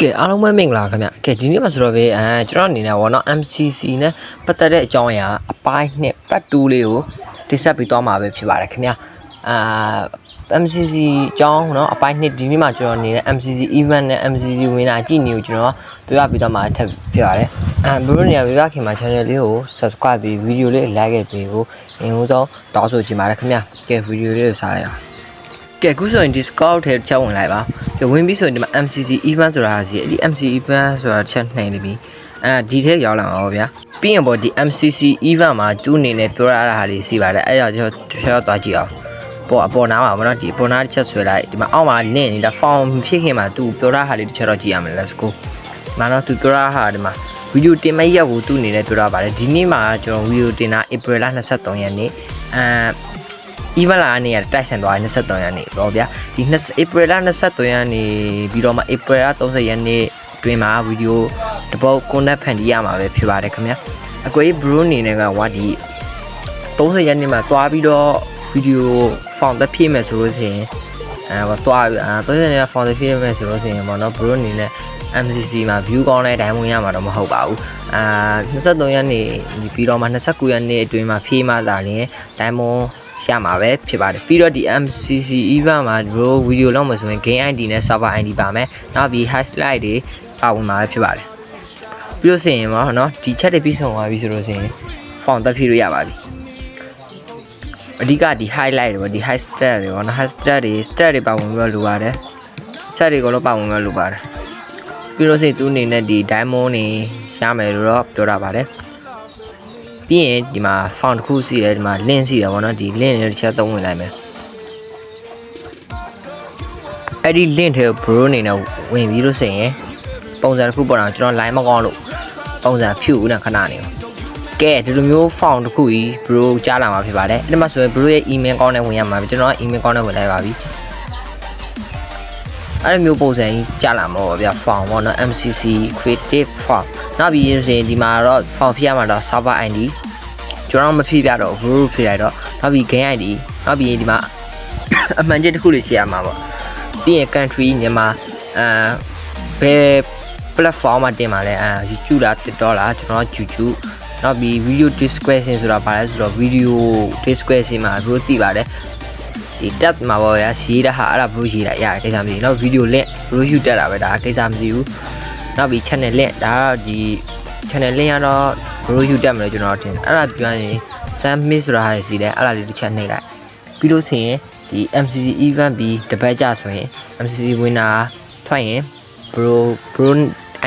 ကဲအားလုံးပဲမင်္ဂလာခင်ဗျကဲဒီနေ့မှာဆိုတော့ပဲကျွန်တော်အနေနဲ့ပေါ့နော် MCC နဲ့ပတ်သက်တဲ့အကြောင်းအရာအပိုင်းနှစ်ပတ်2လေးကိုတိဆက်ပြီးသွားမှာပဲဖြစ်ပါတယ်ခင်ဗျMCC အကြောင်းเนาะအပိုင်းနှစ်ဒီနေ့မှာကျွန်တော်အနေနဲ့ MCC event နဲ့ MCC winner ကြည့်နေကိုကျွန်တော်ပြောပြပြီးတော့မှာထပ်ဖြစ်ပါတယ်ဘရိုနေရာပြပြခင်မှာ channel လေးကို subscribe ပြီး video လေး like ခဲ့ပြီးကိုအရင်ဆုံးတောင်းဆိုချင်ပါတယ်ခင်ဗျကဲ video လေးကိုစားလိုက်အောင်ကဲအခုဆိုရင် Discord ထဲချက်ဝင်လိုက်ပါဝင်ပြီးဆိုရင်ဒီမှာ MCC event ဆိုတာဟာစီဒီ MCC event ဆိုတာချက်နှိမ်နေပြီဒီထဲရောက်လာမှာပေါ့ဗျာပြီးရင်ပေါ့ဒီ MCC event မှာသူ့အနေနဲ့ပြောရတာဟာလေးစီပါတယ်အဲ့ဒါကျွန်တော်သွားကြည့်အောင်ပေါ်အပေါ်နားမှာပေါ့နော်ဒီပေါ်နားတစ်ချက်ဆွဲလိုက်ဒီမှာအောက်မှာလင့်နေတာ form ဖြစ်ခင်မှာသူပြောတာဟာလေးတစ်ချက်တော့ကြည့်ရမယ် let's go မနော်သူပြောတာဟာဒီမှာဗီဒီယိုတင်မဲ့ရက်ကိုသူ့အနေနဲ့ပြောတာပါတယ်ဒီနေ့မှာကျွန်တော်ဗီဒီယိုတင်တာ April 23 ရက်နေ့even လာနေရတိုက်ဆိုင်သွားတယ်23ရက်နေ့ပေါ့ဗျာဒီApril 23ရက်နေ့ပြီးတော့မှ April 30ရက်နေ့တွင်မှာဗီဒီယိုတပုတ် connect ဖန်တီးရမှာပဲဖြစ်ပါတယ်ခင်ဗျာအကွေ bro အနေနဲ့ကဝါဒီ30ရက်နေ့မှာတွားပြီးတော့ဗီဒီယို form တက်ဖြည့်မယ်ဆိုလို့ရှိရင်တွား30ရက်နေ့ form တက်ဖြည့်မယ်ဆိုလို့ရှိရင်ပေါ့နော် bro အနေနဲ့ MCC မှာ view ကောင်းတဲ့ဒိုင်းမွန်ရမှာတော့မဟုတ်ပါဘူး23ရက်နေ့ပြီးတော့မှ29ရက်နေ့အတွင်းမှာဖြည့်မှသာလျှင်ဒိုင်းမွန်ရမှာပဲဖြစ်ပါတယ်ပြီးတော့ဒီ MCC event မှာ bro ဗီဒီယိုလောက်မယ်ဆိုရင် game ID နဲ့ server ID ပါမယ်နောက်ပြီး highlight တွေပါဝင်မှာပဲဖြစ်ပါတယ်ပြီးလို့ဆိုရင်ပေါ့နော်ဒီ chat တွေပြီးဆုံးသွားပြီဆိုလို့ရှိရင် form တက်ဖြည့်လို့ရပါပြီအဓိကဒီ highlight တွေပေါ့ဒီ high stat တွေပေါ့နော် high stat တွေပါဝင်ပြီးတော့လိုပါတယ် set တွေကိုလည်းပါဝင်ပြီးတော့လိုပါတယ်ပြီးလို့ဆိုရင်သူအနေနဲ့ဒီ diamond တွေရမယ်လို့တော့ပြောတာပါတယ်ပြီးရင်ဒီမှာ font တစ်ခုစီတယ်ဒီမှာ link စီတယ်ဗောနော်ဒီ link တွေတစ်ချက်သုံးဝင်လိုက်မယ်အဲ့ဒီ link ထဲကို bro အနေနဲ့ဝင်ပြီးလို့ဆိုရင်ပုံစံတစ်ခုပေါ်တော့ကျွန်တော် line မကောင်းလို့ပုံစံဖြူဦးနဲ့ခဏနေကဲဒီလိုမျိုး font တစ်ခုကြီး bro ကြားလာမှာဖြစ်ပါတယ်အဲ့ဒီမှာဆိုရင် bro ရဲ့ email ကောင်းနဲ့ဝင်ရမှာကျွန်တော် email ကောင်းနဲ့ဝင်လိုက်ပါပြီအဲ့လိုမျိုးပုံစံကြီးကြားလာမှာပေါ့ဗျာ font ပေါ့နော် MCC creative font နောက်ပြီးရင်ဆိုရင်ဒီမှာတော့ font ဖြည့်ရမှာတော့ server ID ကျွန်တော်မဖြည့်ပြတော့ bro ဖြည့်လိုက်တော့နောက်ပြီး game ID နောက်ပြီးဒီမှာအမှန်ချက်တစ်ခုလေးဖြည့်ရမှာပေါ့ပြီးရင် country မြန်မာဘယ် platform မှာတင်ပါလဲYouTube လား TikTok လားကျွန်တော် YouTube နောက်ပြီး video description ဆိုတာဘာလဲဆိုတော့ video description မှာ bro သိပါတယ်ဒီ tab မှာပေါ့ဗျာရေးတာဟာအဲ့ဒါ bro ရေးတာရတယ်ကိစ္စမရှိဘူးနောက် video link bro ယူတက်တာပဲဒါကိစ္စမရှိဘူးနောက်ပြီး channel link ဒါကတော့ဒီ channel link ကတော့ bro ယူတက်မယ်လို့ကျွန်တော်ထင်အဲ့ဒါပြောရင် submit ဆိုတာဟာစီတယ်အဲ့ဒါလေးတစ်ချက်နှိပ်လိုက်ပြီးလို့ဆိုရင်ဒီ MCC event ပြီးတပတ်ကြာဆိုရင် MCC winner ထွက်ရင် bro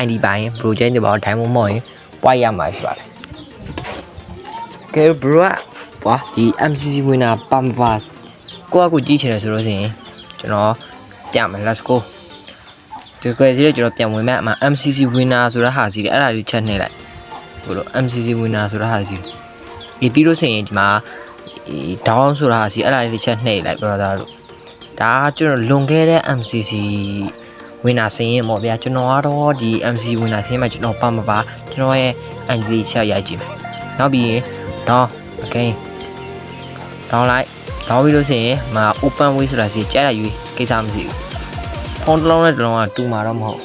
ID ပိုင်း bro ချင်းတွေပေါ့ diamond မော့ရင် point ရမှာဖြစ်ပါတယ်ကဲ bro ကဒီ MCC winner ပမ်ပါကိုကြည့်ချင်တယ်ဆိုလို့ရှိရင်ကျွန်တော်ပြမယ် let's go ဒီကွယ်စီးလေးကျွန်တော်ပြန်ဝင်မဲ့အမှ MCC winner ဆိုတာဟာစီတယ်အဲ့ဒါလေးချက်နှိပ်လိုက်ဘလို့ MCC winner ဆိုတာဟာစီဒီပြီးလို့ရှိရင်ဒီမှာ down ဆိုတာဟာစီအဲ့ဒါလေးချက်နှိပ်လိုက် brother တို့ဒါကျွန်တော်လွန်ခဲ့တဲ့ MCC winner စင်းရင်ပေါ့ဗျာကျွန်တော်ကတော့ဒီ MCC winner စင်းမှာကျွန်တော်ပါမပါကျွန်တော်ရဲ့ ID လေးချက်ရိုက်ကြည့်မယ်နောက်ပြီးရင် down again down လိုက်တောင်းပြီးလို့ရှိရင်မ open way ဆိုတာစီကြားရယူကိစ္စမရှိဘူးဖုန်းတစ်လုံးနဲ့တစ်လုံးကတူမှာတော့မဟုတ်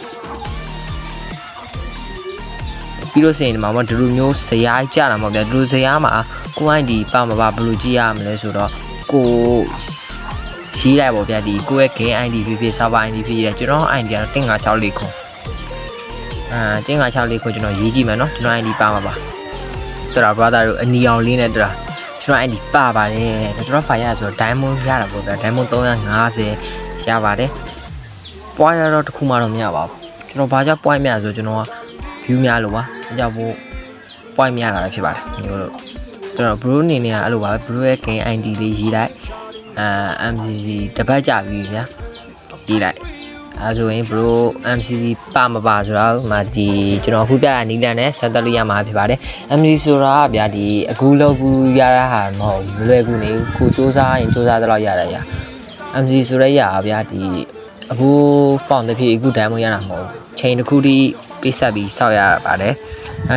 ပြီးလို့ရှိရင်ဒီမှာဒီလိုမျိုးဇယားကြားလာမှာဗျာဒီလိုဇယားမှာကို ID ပါမပါဘယ်လိုကြည့်ရမလဲဆိုတော့ကိုရေးလိုက်ပေါ့ဗျာဒီကိုရဲ့ game ID ဖြစ်ဖြစ် server ID ဖြစ်ဖြစ်ကျွန်တော် ID ကတော့15649ခု15649ခုကျွန်တော်ရေးကြည့်မယ်နော်ကျွန်တော် ID ပါမှာပါတော်တော် brother တို့အနီအောင်လေးနဲ့တော်တော်ကျွန်တော်အဲ့ဒီပါပါတယ်ကျွန်တော်ဖိုင်ရဆိုတော့ diamond ရတာပေါ့ဗျာ diamond 350ရပါတယ် point ရတော့တခုမှတော့မရပါဘူးကျွန်တော်ဘာကြောင့် point မရဆိုကျွန်တော်က view များလို့ပါအဲကြောင့်မို့ point မရတာပဲဖြစ်ပါတယ်ဒီလိုကျွန်တော် bro အနေနဲ့ကအဲ့လိုပါပဲ bro ရဲ့ game ID လေးရေးလိုက်MCC တပတ်ကြပြီဗျာရေးလိုက်အဲဆိုရင် bro MCC ပါမပါဆိုတော့မှဒီကျွန်တော်အခုပြတာနီးလန်နဲ့ဆက်သက်လို့ရမှာဖြစ်ပါတယ် MCC ဆိုတာဗျာဒီအခုလောက်ဘူးရတာဟာမဟုတ်မလွယ်ကူနေဘူးကိုစူးစမ်းရင်စူးစမ်းတော့ရတာရ MCC ဆိုရဲရဗျာဒီအခု font တစ်ဖြည့်အခု diamond ရတာမဟုတ်ချိန်တစ်ခုထိပေးဆက်ပြီးစောက်ရပါတယ်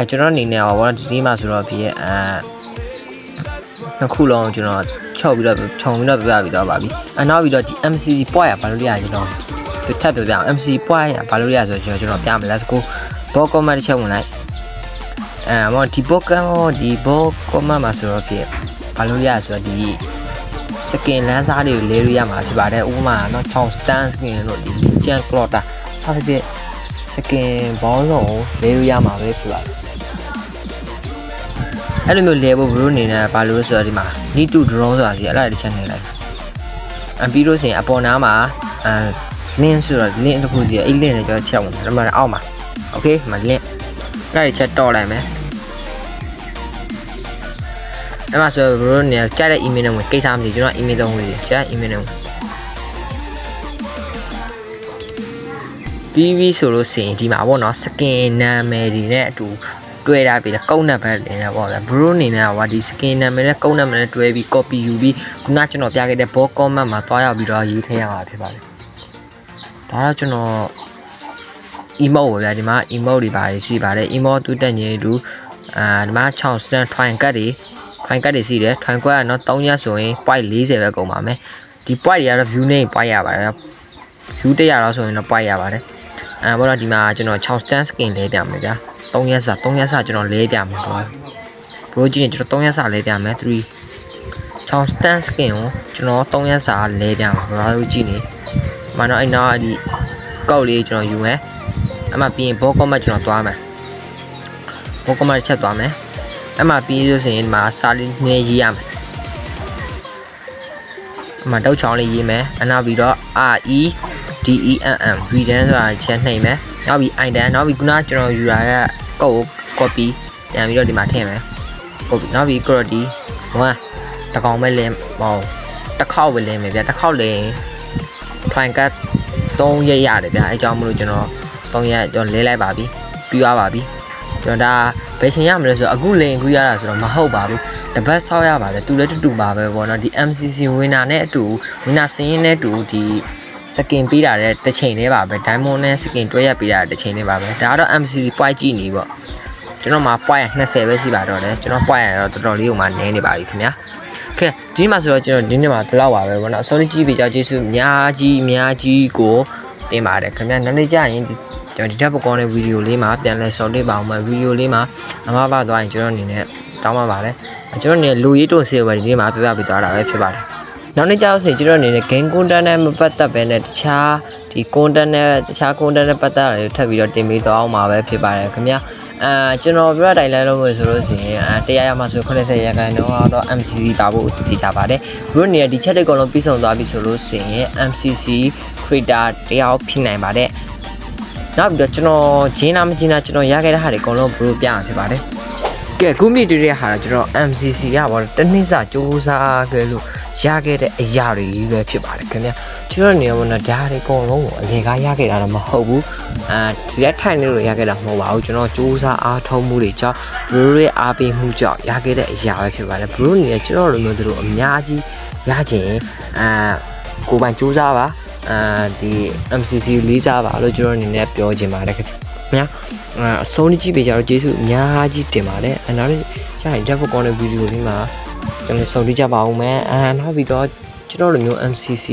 ကျွန်တော်အနေနဲ့ဟောဒီနေ့မှဆိုတော့ဖြစ်နှစ်ခုလုံးကျွန်တော်ချုပ်ပြီးတော့ခြုံပြီးတော့ပြပြပြီးတော့ပါပြီနောက်ပြီးတော့ဒီ MCC point ကဘာလို့ရရကျွန်တော် ထပ်ပြောပြအောင် MC ပွားရဘာလို့ရဆိုကျွန်တော်ပြမယ် let's go ဘောကောမတစ်ချက်ဝင်လိုက်မော်ဒီဘောကမော်ဒီဘောကောမမှာဆိုတော့ပြဘာလို့ရဆိုတော့ဒီစကင်လန်းစားတွေကိုလဲလို့ရမှာဖြစ်ပါတယ်ဥပမာเนาะ6 stand skin လို့ဒီကျန်ကလော့တာစသဖြင့်စကင်ဘောင်းလုံးလဲလို့ရမှာပဲဖြစ်ပါတယ်အဲ့လိုမျိုးလဲဖို့ဘလို့နေနေဘာလို့ဆိုတော့ဒီမှာ need to drone ဆိုတာစီအဲ့ဒါတစ်ချက်နေလိုက်ပြီးလို့ဆိုရင်အပေါ်နားမှာlink ဆိုတော့ link တစ်ခုစီအဲ့ link နဲ့ကျွန်တော်ချက်ဝင်တယ်ဒါမှအောက်မှာ okay မှာ link အဲ့ဒီချက်တော့လိုက်မယ်အဲ့မှာဆိုဘလို့နေကြားတဲ့ email နဲ့ဝင်ကိစ္စမရှိကျွန်တော် email သုံးလို့ကြား email နဲ့ဝင်ပြီးဆိုလို့ဆိုရင်ဒီမှာပေါ့နော် skin နာမည်တွေနဲ့အတူတွဲထားပြီးလဲကုန်းနံပါတ်တင်နေပေါ့ဗျာဘရိုအနေနဲ့ကဒီ skin နာမည်နဲ့ကုန်းနံပါတ်နဲ့တွဲပြီး copy ယူပြီးခုနကျွန်တော်ပြခဲ့တဲ့ box comment မှာတွားရောက်ပြီးတော့ရေးထည့်ရမှာဖြစ်ပါတယ်ဒါတော့ကျွန်တော် emote ပေါ့ဗျာဒီမှာ emote တွေပါတယ်ရှိပါတယ် emote တူတက်ငယ်တူဒီမှာ6 stand twine cut တွေရှိတယ် twine cut ကတော့3ရက်ဆိုရင် point 40ပဲကုန်ပါမယ်ဒီ point တွေကတော့ view နဲ့ point ရပါတယ်ဗျာ view 100တော့ဆိုရင်တော့ point ရပါတယ်ဘောတော့ဒီမှာကျွန်တော်6 stand skin လဲပြမယ်ဗျာ3ရက်စာကျွန်တော်လဲပြမယ်ပေါ့ဘရိုကြီးနေကျွန်တော်3ရက်စာလဲပြမယ်3 6 stand skin ကိုကျွန်တော်3ရက်စာလဲပြမယ်ဘရိုကြီးနေမနော်အဲ့နောက်ဒီကောက်လေးကျွန်တော်ယူမယ်အမှပြီးရင်ဘောကောမတ်ကျွန်တော်သွားမယ်ဘောကောမတ်ချက်သွားမယ်အမှပြီးလို့ဆိုရင်ဒီမှာစာလေးနည်းရေးရမယ်အမှတောက်ချောင်းလေးရေးမယ်အနောက်ပြီးတော့ REDENM redan ဆိုတာချက်နှိပ်မယ်နောက်ပြီး item နောက်ပြီးခုနကျွန်တော်ယူတာကကို copy ပြန်ပြီးတော့ဒီမှာထည့်မယ် copy နောက်ပြီး quality 1တစ်ကောင်ပဲလင်းဟောတစ်ခေါက်ပဲလင်းမယ်ဗျာတစ်ခေါက်လင်း twine cut 3ရက်ရတယ်ဗျာအဲကြောင့်မလို့ကျွန်တော်3ရက်ကျွန်တော်လဲလိုက်ပါပြီပြီးသွားပါပြီကျွန်တော်ဒါဘယ်ချိန်ရမလဲဆိုတော့အခုလင်းအခုရတာဆိုတော့မဟုတ်ပါဘူးတပတ်ဆောက်ရပါတယ်တူလည်းတူပါပဲပေါ့နော်ဒီ MCC winner နဲ့အတူ winner စင်းနဲ့အတူဒီစကင်ပေးတာတဲ့တစ်ချိန်လေးပါပဲ diamond နဲ့စကင်တွဲရပေးတာတစ်ချိန်လေးပါပဲဒါကတော့ MCC point ကြည့်နေပေါ့ကျွန်တော်မှာ point 20ပဲရှိပါတော့တယ်ကျွန်တော် point ရတော့တော်တော်လေးကိုမှနည်းနေပါပြီခင်ဗျာโอเคဒီမှာဆိုတော့ကျွန်တော်ဒီနေ့မှာဒီလောက်ပါပဲပေါ့နော်အစောလေးကြည့်ပေးကြကျေးဇူးအများကြီးကိုတင်ပါတယ်ခင်ဗျာနောက်နေ့ကျရင်ကျွန်တော်ဒီတက်ပကောင်းတဲ့ဗီဒီယိုလေးမှာပြန်လဲဆော်လေးပါအောင်မယ်ဗီဒီယိုလေးမှာအမှားပါသွားရင်ကျွန်တော်အနေနဲ့တောင်းပါပါတယ်ကျွန်တော်အနေနဲ့လူရေးတုံစေပဲဒီနေ့မှာပြပြပေးသွားတာပဲဖြစ်ပါတယ်နောက်နေ့ကျတော့ဆိုကျွန်တော်အနေနဲ့ game content နဲ့မပတ်သက်ပဲနဲ့တခြားဒီ content နဲ့တခြား content နဲ့ပတ်သက်တာတွေထပ်ပြီးတော့တင်ပေးသွားအောင်ပါပဲဖြစ်ပါတယ်ခင်ဗျာကျွန်တော်ပြတိုင်းလဲလို့ဆိုလို့ရှိရင်တရားရမှာဆို80ရာခိုင်နှုန်းတော့ MCC ပါဖို့တည်ကြပါတယ်ဘရိုနေဒီချက်တွေအကုန်လုံးပြီးဆုံးသွားပြီဆိုလို့ရှိရင် MCC creator တယောက်ဖြစ်နိုင်ပါတယ်နောက်ပြီးတော့ကျွန်တော်ဂျင်းနာမဂျင်းနာကျွန်တော်ရခဲ့တဲ့ဟာတွေအကုန်လုံးဘရိုပြမှာဖြစ်ပါတယ်ကဲခုမြင့်တွေ့တဲ့ဟာတော့ကျွန်တော် MCC ရပါတော့တနည်းစာစူးစမ်းခဲ့လို့ရခဲ့တဲ့အရာတွေပဲဖြစ်ပါတယ်ခင်ဗျာကျွန်တော်နေရာမှာဒါတွေအကုန်လုံးကိုအလေကားရခဲ့တာတော့မဟုတ်ဘူးဒီရက်ထိုင်နေလို့ရခဲ့တာမဟုတ်ပါဘူးကျွန်တော်စူးစမ်းအားထုတ်မှုတွေကြောင့်ဘရိုရဲ့အားပေးမှုကြောင့်ရခဲ့တဲ့အရာပဲဖြစ်ပါတယ်ဘရိုနေကျွန်တော်လိုမျိုးတို့အများကြီးရခြင်းကိုပိုင်စူးစမ်းပါဒီ MCC လေးစားပါလို့ကျွန်တော်အနေနဲ့ပြောချင်ပါတယ်ခင်ဗျာအဆုံးကြည့်ပေးကြတော့ကျေးဇူးအများကြီးတင်ပါတယ်နောက်နေ့ကျရင်တက်ဖို့ကောင်းတဲ့ဗီဒီယိုလေးမှာကျွန်တော်ဆုံးကြည့်ကြပါဦးမယ်နောက်ပြီးတော့ကျွန်တော်လိုမျိုး MCC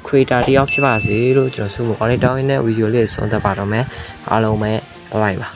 creator တယောက်ဖြစ်ပါစေလို့ကျွန်တော်ဆုမကောင်းတဲ့တောင်းရင်းတဲ့ဗီဒီယိုလေးဆုံးသက်ပါတော့မယ်အားလုံးပဲဘိုင်ပါ